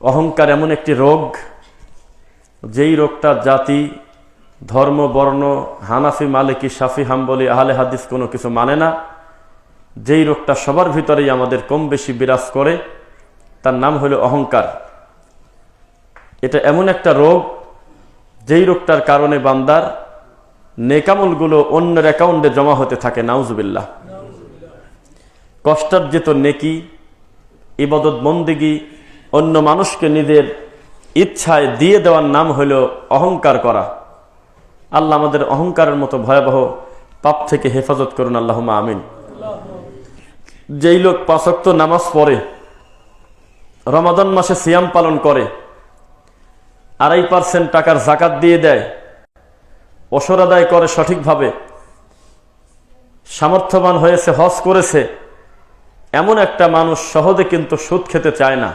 অহংকার এমন একটি রোগ, যেই রোগটার জাতি, ধর্ম, বর্ণ, হানাফি, মালিকি, শাফি, হাম্বলি, আহলে হাদিস কোনো কিছু মানে না। যেই রোগটা সবার ভিতরেই আমাদের কম বেশি বিরাজ করে, তার নাম হলো অহংকার। এটা এমন একটা রোগ, যেই রোগটার কারণে বান্দার নেকামলগুলো অন্যের অ্যাকাউন্টে জমা হতে থাকে। নাউজুবিল্লাহ। কষ্টার্জিত নেকি, ইবাদত বন্দেগী অন্য মানুষকে নিজের ইচ্ছায় দিয়ে দেওয়ার নাম হলো অহংকার করা। আল্লাহ আমাদের অহংকারের মতো ভয়াবহ পাপ থেকে হেফাজত করুন, আল্লাহুম্মা আমিন। যেই লোক 5 ওয়াক্ত নামাজ পড়ে, রমাদান মাসে সিয়াম পালন করে, 2.5% টাকার যাকাত দিয়ে দেয়, ওসর আদায় করে সঠিকভাবে, সামর্থ্যবান হয়েছে, হজ করেছে, এমন একটা মানুষ সহজে কিন্তু সুদ খেতে চায় না।